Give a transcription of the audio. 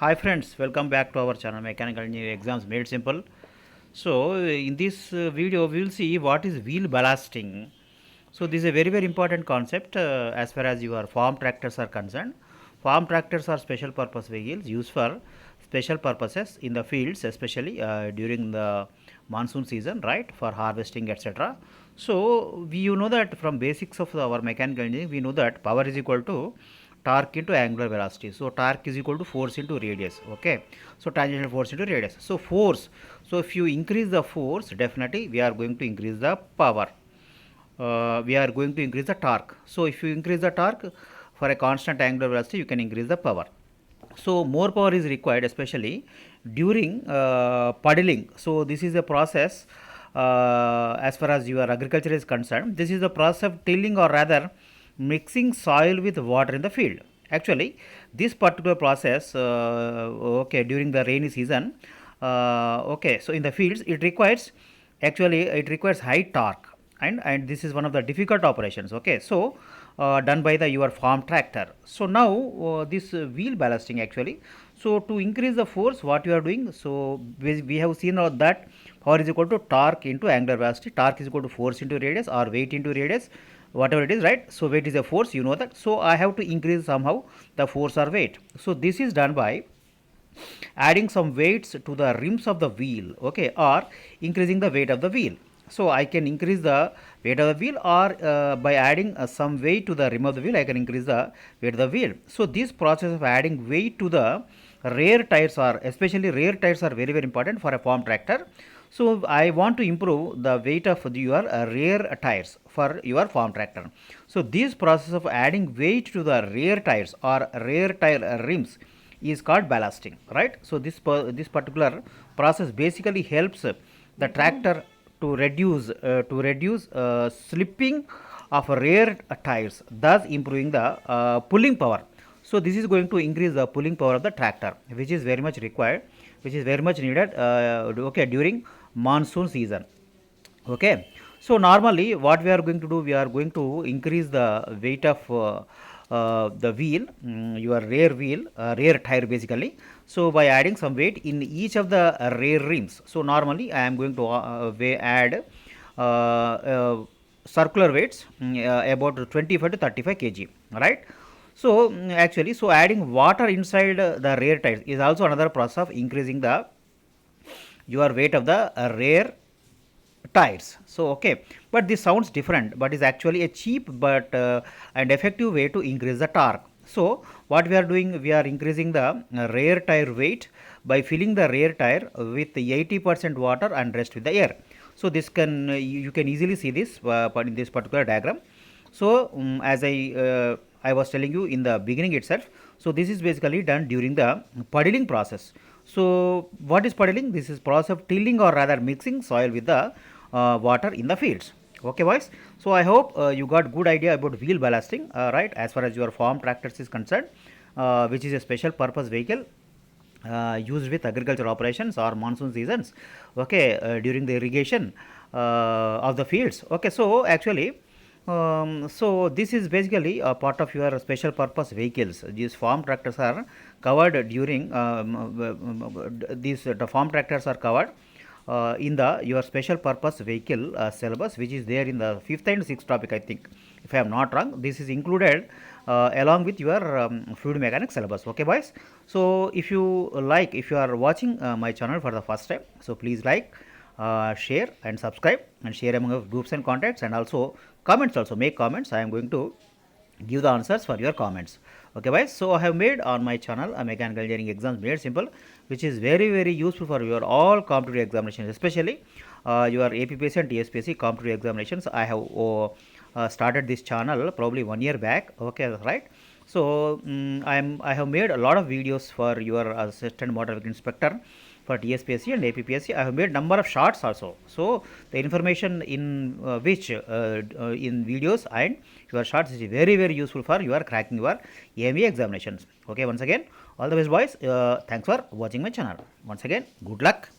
Hi friends, welcome back to our channel Mechanical Engineering Exams Made Simple. So in this video we will see what is wheel ballasting. So this is a very important concept as far as your farm tractors are concerned. Farm tractors are special purpose vehicles used for special purposes in the fields, especially during the monsoon season, right, for harvesting, etc. So you know that from basics of our mechanical engineering, we know that power is equal to torque into angular velocity. So torque is equal to force into radius. Okay, so tangential force into radius. So force, so if you increase the force, definitely we are going to increase the power. We are going to increase the torque. So if you increase the torque for a constant angular velocity, you can increase the power. So more power is required, especially during puddling. So this is a process as far as your agriculture is concerned. This is the process of tilling, or rather mixing soil with water in the field. Actually this particular process okay, during the rainy season, okay, so in the fields it requires, actually it requires high torque, and this is one of the difficult operations. Okay, so done by the your farm tractor. So now this wheel ballasting, actually, so to increase the force, what you are doing, so we have seen that power is equal to torque into angular velocity. Torque is equal to force into radius, or weight into radius, whatever it is, right? So weight is a force, you know that. So I have to increase somehow the force or weight. So this is done by adding some weights to the rims of the wheel, okay, or increasing the weight of the wheel. So I can increase the weight of the wheel, or by adding some weight to the rim of the wheel, I can increase the weight of the wheel. So this process of adding weight to the rear tires, are especially rear tires, are very important for a farm tractor. So I want to improve the weight of your rear tires for your farm tractor. So this process of adding weight to the rear tires or rear tire rims is called ballasting, right? So this particular process basically helps the tractor to reduce slipping of rear tires, thus improving the pulling power. So this is going to increase the pulling power of the tractor, which is very much required, which is very much needed, okay, during monsoon season. Okay, so normally what we are going to do, we are going to increase the weight of the wheel, your rear wheel, rear tire basically. So by adding some weight in each of the rear rims. So normally I am going to add circular weights, about 25 to 35 kg, right? So actually, so adding water inside the rear tires is also another process of increasing the your weight of the rear tires. So okay, but this sounds different, but is actually a cheap but and effective way to increase the torque. So what we are doing, we are increasing the rear tire weight by filling the rear tire with 80% water and rest with the air. So this can you can easily see this in this particular diagram. So as I was telling you in the beginning itself, so this is basically done during the puddling process. So what is puddling? This is process of tilling, or rather mixing soil with the water in the fields. Okay boys, so I hope you got good idea about wheel ballasting, right, as far as your farm tractors is concerned, which is a special purpose vehicle used with agriculture operations or monsoon seasons, okay, during the irrigation of the fields. Okay, so actually so this is basically a part of your special purpose vehicles. These farm tractors are covered during these the farm tractors are covered in the your special purpose vehicle syllabus, which is there in the 5th and 6th topic, I think, if I am not wrong. This is included along with your fluid mechanics syllabus. Okay boys, so if you like, if you are watching my channel for the first time, so please like, share and subscribe, and share among your groups and contacts, and also comments, also make comments. I am going to give the answers for your comments. Okay guys, so I have made on my channel a mechanical engineering exams made simple, which is very useful for your all competitive examinations, especially your APPSC and TSPSC competitive examinations. I have started this channel probably 1 year back, okay, right? So I have made a lot of videos for your assistant motor vehicle inspector for TSPSC and APPSC. I have made number of shorts also. So the information in which in videos and your shorts is very useful for your cracking your AME examinations. Okay, once again, all the best boys. Thanks for watching my channel. Once again, good luck.